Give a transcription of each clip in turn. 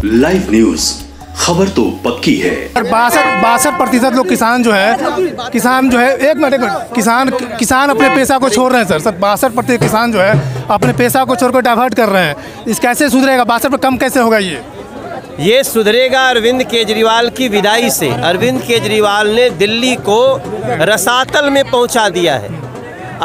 Live news, खबर तो पक्की है। 62% लोग किसान जो है एक मिनट किसान अपने पैसा को छोड़ रहे हैं सर 62% किसान जो है अपने पैसा को छोड़कर डाइवर्ट कर रहे हैं। इस कैसे सुधरेगा? 62% कम कैसे होगा? ये सुधरेगा अरविंद केजरीवाल की विदाई से। अरविंद केजरीवाल ने दिल्ली को रसातल में पहुंचा दिया है।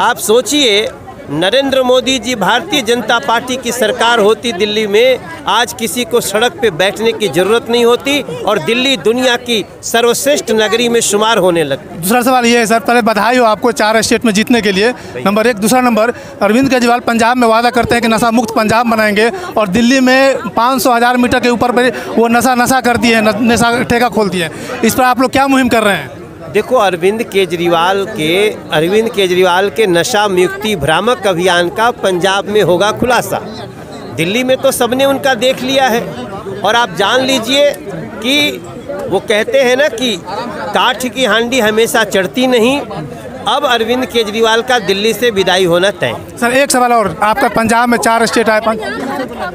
आप सोचिए, नरेंद्र मोदी जी भारतीय जनता पार्टी की सरकार होती दिल्ली में, आज किसी को सड़क पे बैठने की ज़रूरत नहीं होती और दिल्ली दुनिया की सर्वश्रेष्ठ नगरी में शुमार होने लगी। दूसरा सवाल ये है सर, पहले बधाई हो आपको 4 स्टेट में जीतने के लिए, नंबर 1। दूसरा नंबर, अरविंद केजरीवाल पंजाब में वादा करते हैं कि नशा मुक्त पंजाब बनाएंगे और दिल्ली में 500,000 मीटर के ऊपर पर वो नशा कर दिए, नशा ठेका खोल दिए। इस पर आप लोग क्या मुहिम कर रहे हैं? देखो, अरविंद केजरीवाल के नशा मुक्ति भ्रामक अभियान का पंजाब में होगा खुलासा। दिल्ली में तो सबने उनका देख लिया है। और आप जान लीजिए कि वो कहते हैं ना कि काठ की हांडी हमेशा चढ़ती नहीं। अब अरविंद केजरीवाल का दिल्ली से विदाई होना तय। सर एक सवाल और, आपका पंजाब में 4 स्टेट आए,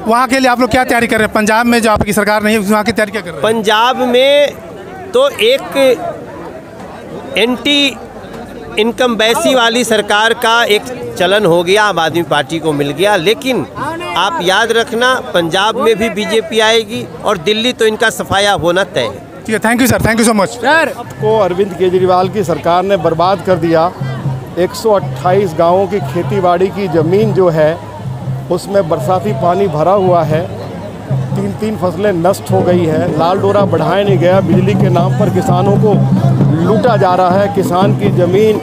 वहाँ के लिए आप लोग क्या तैयारी कर रहे हैं? पंजाब में जो आपकी सरकार नहीं है वहाँ की तैयारी क्या कर रहे हैं? पंजाब में तो एक एंटी इनकम वैसी वाली सरकार का एक चलन हो गया, आम आदमी पार्टी को मिल गया। लेकिन आप याद रखना, पंजाब में भी बीजेपी आएगी और दिल्ली तो इनका सफाया होना तय है। ठीक है, thank you sir, thank you so much. Sir को अरविंद केजरीवाल की सरकार ने बर्बाद कर दिया। 128 गाँवों की खेतीबाड़ी की ज़मीन जो है उसमें बरसाती पानी भरा हुआ है। 3 फसलें नष्ट हो गई हैं। लाल डोरा बढ़ाया नहीं गया। बिजली के नाम पर किसानों को लूटा जा रहा है। किसान की ज़मीन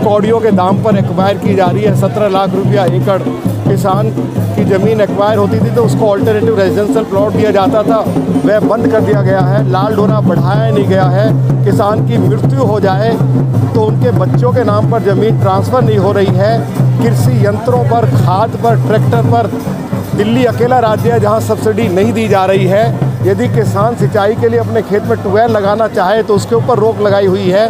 कौड़ियों के दाम पर एक्वायर की जा रही है। 17 लाख रुपया एकड़ किसान की ज़मीन एक्वायर होती थी तो उसको ऑल्टरनेटिव रेजिडेंशियल प्लॉट दिया जाता था, वह बंद कर दिया गया है। लाल डोरा बढ़ाया नहीं गया है। किसान की मृत्यु हो जाए तो उनके बच्चों के नाम पर ज़मीन ट्रांसफ़र नहीं हो रही है। कृषि यंत्रों पर, खाद पर, ट्रैक्टर पर दिल्ली अकेला राज्य है जहां सब्सिडी नहीं दी जा रही है। यदि किसान सिंचाई के लिए अपने खेत में ट्यूबवेल लगाना चाहे तो उसके ऊपर रोक लगाई हुई है।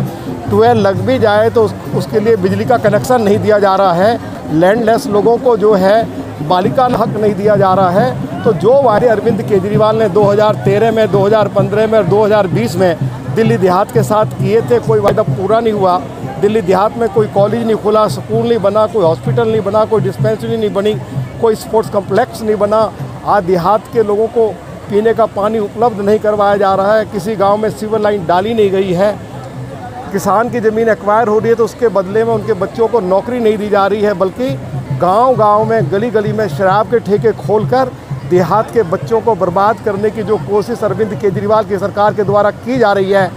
ट्यूबवेल लग भी जाए तो उसके लिए बिजली का कनेक्शन नहीं दिया जा रहा है। लैंडलेस लोगों को जो है मालिकाना हक नहीं दिया जा रहा है। तो जो वादे अरविंद केजरीवाल ने 2013 में, 2015 में और 2020 में दिल्ली देहात के साथ किए थे, कोई वादा पूरा नहीं हुआ। दिल्ली देहात में कोई कॉलेज नहीं खुला, स्कूल नहीं बना, कोई हॉस्पिटल नहीं बना, कोई डिस्पेंसरी नहीं बनी, कोई स्पोर्ट्स कम्प्लेक्स नहीं बना। आज देहात के लोगों को पीने का पानी उपलब्ध नहीं करवाया जा रहा है। किसी गांव में सीवर लाइन डाली नहीं गई है। किसान की ज़मीन एक्वायर हो रही है तो उसके बदले में उनके बच्चों को नौकरी नहीं दी जा रही है, बल्कि गांव-गांव में, गली गली में शराब के ठेके खोलकर देहात के बच्चों को बर्बाद करने की जो कोशिश अरविंद केजरीवाल की सरकार के द्वारा की जा रही है।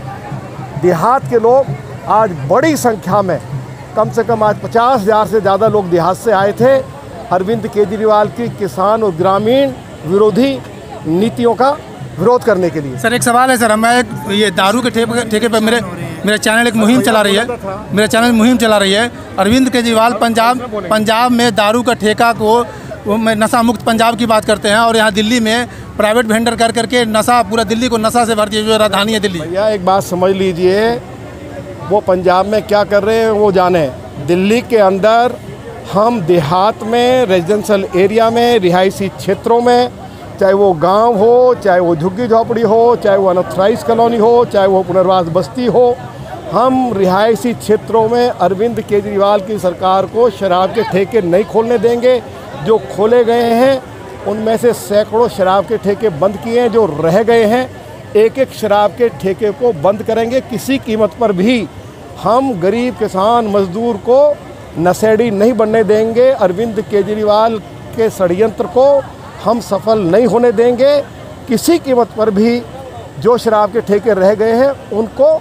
देहात के लोग आज बड़ी संख्या में, कम से कम आज 50,000 से ज़्यादा लोग देहात से आए थे अरविंद केजरीवाल की किसान और ग्रामीण विरोधी नीतियों का विरोध करने के लिए। सर एक सवाल है सर, मैं ये दारू के ठेके पर मेरा चैनल एक मुहिम चला रही है। अरविंद केजरीवाल पंजाब में दारू का ठेका को नशा मुक्त पंजाब की बात करते हैं और यहाँ दिल्ली में प्राइवेट वेंडर कर करके नशा, पूरा दिल्ली को नशा से भर दिया, जो राजधानी है दिल्ली। भैया एक बात समझ लीजिए, वो पंजाब में क्या कर रहे हैं वो जाने। दिल्ली के अंदर हम देहात में, रेजिडेंशियल एरिया में, रिहायशी क्षेत्रों में, चाहे वो गांव हो, चाहे वो झुग्गी झोपड़ी हो, चाहे वो अनऑथराइज कॉलोनी हो, चाहे वो पुनर्वास बस्ती हो, हम रिहायशी क्षेत्रों में अरविंद केजरीवाल की सरकार को शराब के ठेके नहीं खोलने देंगे। जो खोले गए हैं उनमें से सैकड़ों शराब के ठेके बंद किए हैं। जो रह गए हैं, एक शराब के ठेके को बंद करेंगे। किसी कीमत पर भी हम गरीब किसान मजदूर को नशेड़ी नहीं बनने देंगे। अरविंद केजरीवाल के षड्यंत्र को हम सफल नहीं होने देंगे। किसी कीमत पर भी जो शराब के ठेके रह गए हैं उनको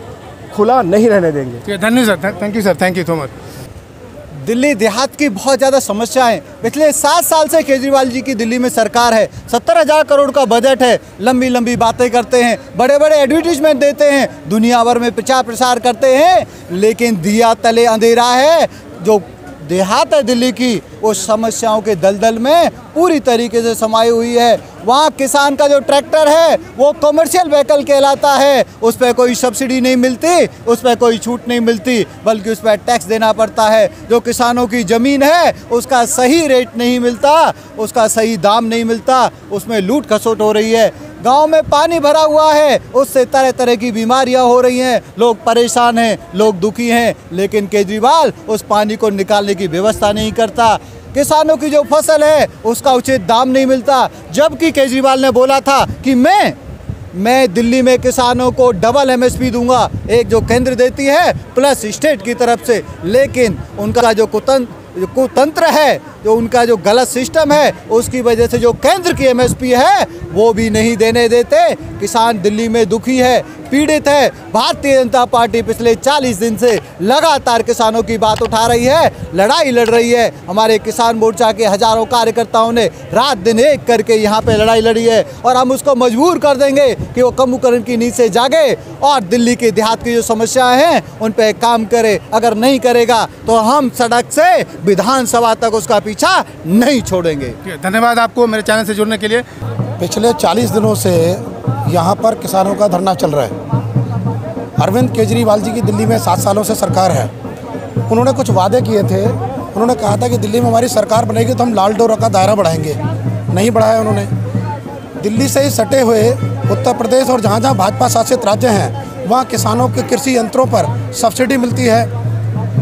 खुला नहीं रहने देंगे। धन्यवाद sir, thank you sir, thank you so much. Delhi देहात की बहुत ज़्यादा समस्याएं, पिछले 7 साल से केजरीवाल जी की दिल्ली में सरकार है। 70,000 करोड़ का बजट है। लंबी लंबी बातें करते हैं, बड़े बड़े एडवर्टीजमेंट देते हैं, दुनिया भर में प्रचार प्रसार करते हैं, लेकिन दिया तले अंधेरा है। जो देहात है दिल्ली की, वो समस्याओं के दलदल में पूरी तरीके से समाई हुई है। वहाँ किसान का जो ट्रैक्टर है वो कमर्शियल व्हीकल कहलाता है। उस पर कोई सब्सिडी नहीं मिलती, उस पर कोई छूट नहीं मिलती, बल्कि उस पर टैक्स देना पड़ता है। जो किसानों की ज़मीन है उसका सही रेट नहीं मिलता, उसका सही दाम नहीं मिलता, उसमें लूट खसोट हो रही है। गांव में पानी भरा हुआ है, उससे तरह तरह की बीमारियां हो रही हैं, लोग परेशान हैं, लोग दुखी हैं, लेकिन केजरीवाल उस पानी को निकालने की व्यवस्था नहीं करता। किसानों की जो फसल है उसका उचित दाम नहीं मिलता, जबकि केजरीवाल ने बोला था कि मैं दिल्ली में किसानों को डबल एमएसपी दूंगा, एक जो केंद्र देती है प्लस स्टेट की तरफ से, लेकिन उनका जो कुतंत्र है, जो उनका जो गलत सिस्टम है, उसकी वजह से जो केंद्र की एमएसपी है वो भी नहीं देने देते। किसान दिल्ली में दुखी है, पीड़ित है। भारतीय जनता पार्टी पिछले 40 दिन से लगातार किसानों की बात उठा रही है, लड़ाई लड़ रही है। हमारे किसान मोर्चा के हजारों कार्यकर्ताओं ने रात दिन एक करके यहाँ पे लड़ाई लड़ी है और हम उसको मजबूर कर देंगे कि वो कमुकरण की नींद से जागे और दिल्ली के देहात की जो समस्याएं हैं उन पर काम करे। अगर नहीं करेगा तो हम सड़क से विधानसभा तक उसका पीछा नहीं छोड़ेंगे। धन्यवाद आपको मेरे चैनल से जुड़ने के लिए। पिछले 40 दिनों से यहाँ पर किसानों का धरना चल रहा है। अरविंद केजरीवाल जी की दिल्ली में 7 सालों से सरकार है। उन्होंने कुछ वादे किए थे, उन्होंने कहा था कि दिल्ली में हमारी सरकार बनेगी तो हम लाल डोरा का दायरा बढ़ाएंगे, नहीं बढ़ाया उन्होंने। दिल्ली से ही सटे हुए उत्तर प्रदेश और जहाँ जहाँ भाजपा शासित राज्य हैं वहाँ किसानों के कृषि यंत्रों पर सब्सिडी मिलती है,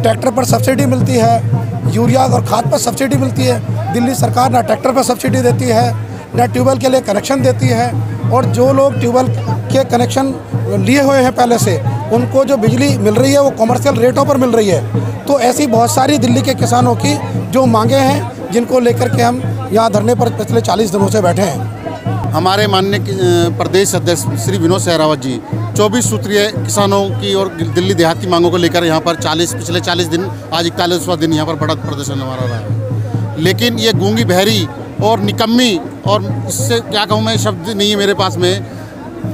ट्रैक्टर पर सब्सिडी मिलती है, यूरिया और खाद पर सब्सिडी मिलती है। दिल्ली सरकार ना ट्रैक्टर पर सब्सिडी देती है, ना ट्यूबवेल के लिए कनेक्शन देती है, और जो लोग ट्यूबवेल के कनेक्शन लिए हुए हैं पहले से, उनको जो बिजली मिल रही है वो कमर्शियल रेटों पर मिल रही है। तो ऐसी बहुत सारी दिल्ली के किसानों की जो मांगे हैं, जिनको लेकर के हम यहाँ धरने पर पिछले 40 दिनों से बैठे हैं। हमारे माननीय प्रदेश अध्यक्ष श्री विनोद सहरावत जी 24 सूत्रीय किसानों की और दिल्ली देहात की मांगों को लेकर यहाँ पर पिछले 40 दिन, आज 41वां दिन यहाँ पर बड़ा प्रदर्शन हमारा रहा है। लेकिन ये गूंगी बहरी और निकम्मी, और इससे क्या कहूँ मैं, शब्द नहीं है मेरे पास में,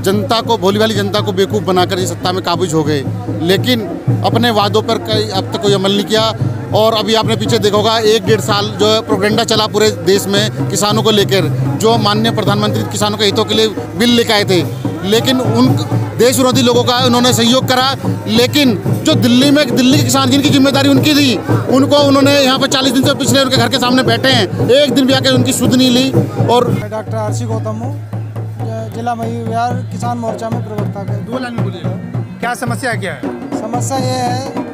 जनता को, भोली भाली जनता को बेवकूफ़ बनाकर ये सत्ता में काबिज हो गए, लेकिन अपने वादों पर अब तक कोई अमल नहीं किया। और अभी आपने पीछे देखा होगा 1-1.5 साल जो प्रोपेगेंडा चला पूरे देश में किसानों को लेकर, जो माननीय प्रधानमंत्री किसानों के हितों के लिए बिल लेकर आए थे, लेकिन उन देश विरोधी लोगों का उन्होंने सहयोग करा। लेकिन जो दिल्ली के किसान, जिनकी जिम्मेदारी उनकी थी, उनको उन्होंने यहाँ पर 40 दिन से पिछले उनके घर के सामने बैठे हैं, एक दिन भी आके उनकी सुध नहीं ली। और डॉक्टर आरसी गौतम हूँ, जिला मई विहार किसान मोर्चा में प्रवक्ता है। 2 लाइन में बोलिएगा, क्या समस्या क्या है? समस्या ये है,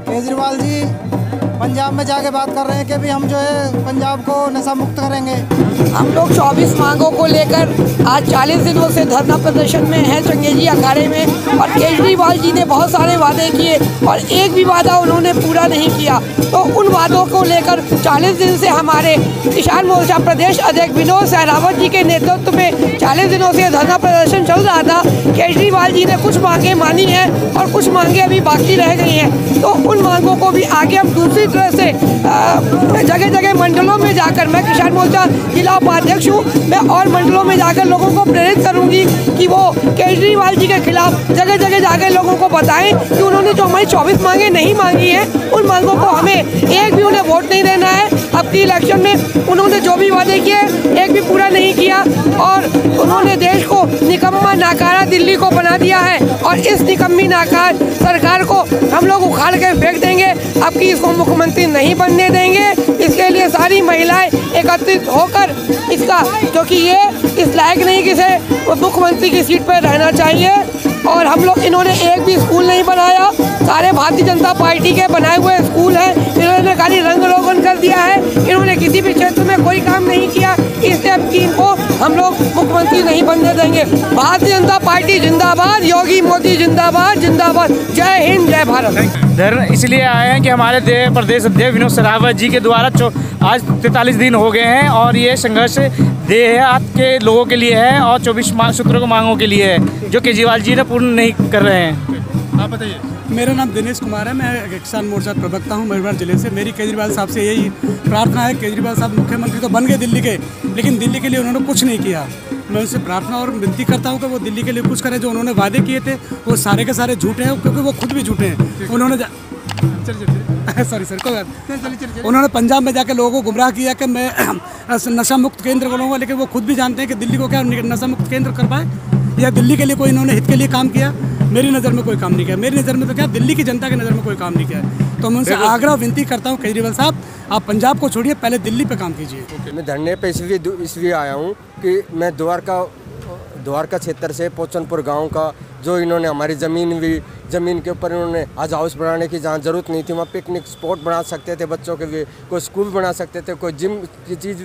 केजरीवाल जी पंजाब में जाके बात कर रहे हैं कि भी हम जो है पंजाब को नशा मुक्त करेंगे। हम लोग 24 मांगों को लेकर आज 40 दिनों से धरना प्रदर्शन में हैं चंगेजी अखाड़े में, और केजरीवाल जी ने बहुत सारे वादे किए और एक भी वादा उन्होंने पूरा नहीं किया। तो उन वादों को लेकर 40 दिन से हमारे किसान मोर्चा प्रदेश अध्यक्ष विनोद सहरावत जी के नेतृत्व में 40 दिनों से धरना प्रदर्शन चल रहा था। केजरीवाल जी ने कुछ मांगे मानी हैं और कुछ मांगे अभी बाकी रह गई हैं। तो उन मांगों को भी आगे हम दूसरी तरह से जगह जगह मंडलों में जाकर, मैं किसान मोर्चा जिला उपाध्यक्ष हूँ, मैं और मंडलों में जाकर लोगों को प्रेरित करूँगी कि वो केजरीवाल जी के खिलाफ जगह जगह जाकर लोगों को बताएं कि उन्होंने जो हमारी 24 मांगे नहीं मांगी हैं, उन मांगों को हमें एक भी उन्हें वोट नहीं देना है। अब की इलेक्शन में उन्होंने जो भी वादे किए एक भी पूरा नहीं किया, और उन्होंने देश को निकम्मा नाकारा दिल्ली को बना दिया है, और इस निकम्मी नाकार सरकार को हम लोग उखाड़ के फेंक देंगे। अब की इसको मुख्यमंत्री नहीं बनने देंगे। इसके लिए सारी महिलाएं एकत्रित होकर इसका, क्योंकि ये इस लायक नहीं कि मुख्यमंत्री की सीट पर रहना चाहिए। और हम लोग, इन्होंने एक भी स्कूल नहीं बनाया, सारे भारतीय जनता पार्टी के बनाए हुए स्कूल हैं, इन्होंने खाली रंग रोगन कर दिया है, इन्होंने किसी भी क्षेत्र में कोई काम नहीं किया। इसलिए अब की इनको हम लोग मुख्यमंत्री नहीं बनने देंगे। भारतीय जनता पार्टी जिंदाबाद, योगी मोदी जिंदाबाद, जिंदाबाद। जय हिंद, जय भारत। धरना इसलिए आए हैं कि हमारे प्रदेश अध्यक्ष विनोद सहरावत जी के द्वारा आज 43 दिन हो गए हैं, और ये संघर्ष देहात के लोगों के लिए है और 24 सूत्रों की मांगों के लिए है, जो केजरीवाल जी ने पूर्ण नहीं कर रहे हैं। आप बताइए। मेरा नाम दिनेश कुमार है, मैं किसान मोर्चा प्रवक्ता हूँ मयूरभंज जिले से। मेरी केजरीवाल साहब से यही प्रार्थना है, केजरीवाल साहब मुख्यमंत्री तो बन गए दिल्ली के, लेकिन दिल्ली के लिए उन्होंने कुछ नहीं किया। मैं उनसे प्रार्थना और विनती करता हूँ कि वो दिल्ली के लिए कुछ करें। जो उन्होंने वादे किए थे वो सारे के सारे झूठे हैं, क्योंकि वो खुद भी झूठे हैं। उन्होंने सॉरी सर, कोई बात। उन्होंने पंजाब में जाकर लोगों को गुमराह किया कि मैं नशा मुक्त केंद्र बनाऊंगा, लेकिन वो खुद भी जानते हैं कि दिल्ली को क्या नशा मुक्त केंद्र कर पाए, या दिल्ली के लिए कोई इन्होंने हित के लिए काम किया। मेरी नज़र में कोई काम नहीं किया। मेरी नज़र में तो क्या, दिल्ली की जनता की नज़र में कोई काम नहीं किया है। तो मैं उनसे आग्रह विनती करता हूँ, केजरीवाल साहब आप पंजाब को छोड़िए, पहले दिल्ली पे काम कीजिए। मैं धरने पे इसलिए आया हूँ कि मैं द्वारका क्षेत्र से पोचनपुर गांव का, जो इन्होंने हमारी ज़मीन के ऊपर इन्होंने हज हाउस बनाने की जहाँ ज़रूरत नहीं थी वहाँ पिकनिक स्पॉट बना सकते थे बच्चों के लिए, कोई स्कूल बना सकते थे, कोई जिम की चीज़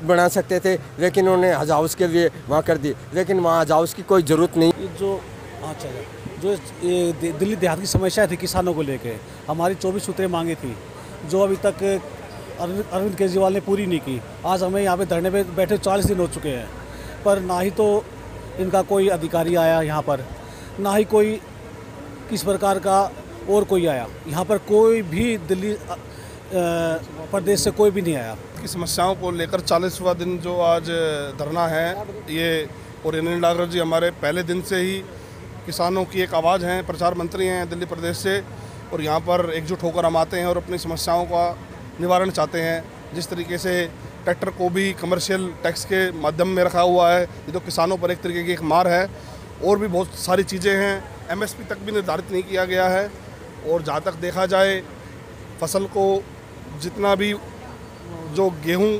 बना सकते थे, लेकिन उन्होंने हज हाउस के लिए वहाँ कर दी। लेकिन वहाँ हज हाउस की कोई ज़रूरत नहीं। जो दिल्ली देहात की समस्या थी किसानों को लेके, हमारी 24 सूत्रें मांगे थी जो अभी तक अरविंद केजरीवाल ने पूरी नहीं की। आज हमें यहाँ पे धरने पे बैठे 40 दिन हो चुके हैं, पर ना ही तो इनका कोई अधिकारी आया यहाँ पर, ना ही कोई किस प्रकार का और कोई आया यहाँ पर। कोई भी दिल्ली प्रदेश से कोई भी नहीं आया। की समस्याओं को लेकर 40वां दिन जो आज धरना है ये, और अनिल डागर जी हमारे पहले दिन से ही किसानों की एक आवाज़ हैं, प्रचार मंत्री हैं दिल्ली प्रदेश से, और यहाँ पर एकजुट होकर हम आते हैं और अपनी समस्याओं का निवारण चाहते हैं। जिस तरीके से ट्रैक्टर को भी कमर्शियल टैक्स के माध्यम में रखा हुआ है, ये तो किसानों पर एक तरीके की एक मार है। और भी बहुत सारी चीज़ें हैं, MSP तक भी निर्धारित नहीं किया गया है। और जहाँ तक देखा जाए फसल को जितना भी जो गेहूँ,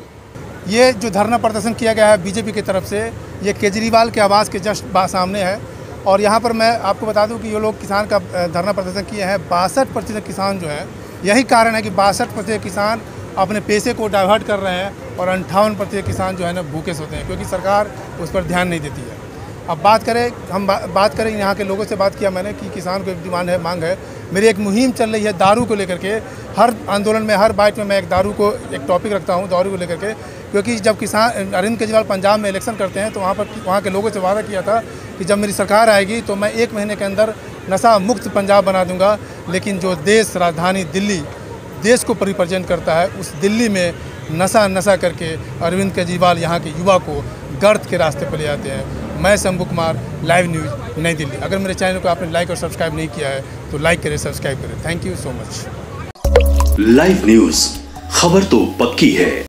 ये जो धरना प्रदर्शन किया गया है बीजेपी की तरफ से, ये केजरीवाल के आवास के जस्ट सामने है। और यहाँ पर मैं आपको बता दूं कि ये लोग किसान का धरना प्रदर्शन किए हैं। 62% किसान जो है, यही कारण है कि 62% किसान अपने पैसे को डाइवर्ट कर रहे हैं और 58% किसान जो है ना भूखे सोते हैं, क्योंकि सरकार उस पर ध्यान नहीं देती है। अब बात करें यहाँ के लोगों से बात किया मैंने कि किसान को एक डिमांड है, मांग है। मेरी एक मुहिम चल रही है दारू को लेकर के। हर आंदोलन में, हर बाइट में मैं एक टॉपिक रखता हूँ दारू को लेकर के, क्योंकि जब किसान अरविंद केजरीवाल पंजाब में इलेक्शन करते हैं तो वहाँ के लोगों से वादा किया था कि जब मेरी सरकार आएगी तो मैं 1 महीने के अंदर नशा मुक्त पंजाब बना दूंगा। लेकिन जो देश राजधानी दिल्ली देश को रिप्रेजेंट करता है, उस दिल्ली में नशा करके अरविंद केजरीवाल यहाँ के युवा को गर्त के रास्ते पर ले जाते हैं। मैं शंभू कुमार, लाइव न्यूज़ नई दिल्ली। अगर मेरे चैनल को आपने लाइक और सब्सक्राइब नहीं किया है तो लाइक करें, सब्सक्राइब करें। Thank you so much. Live news, खबर तो पक्की है।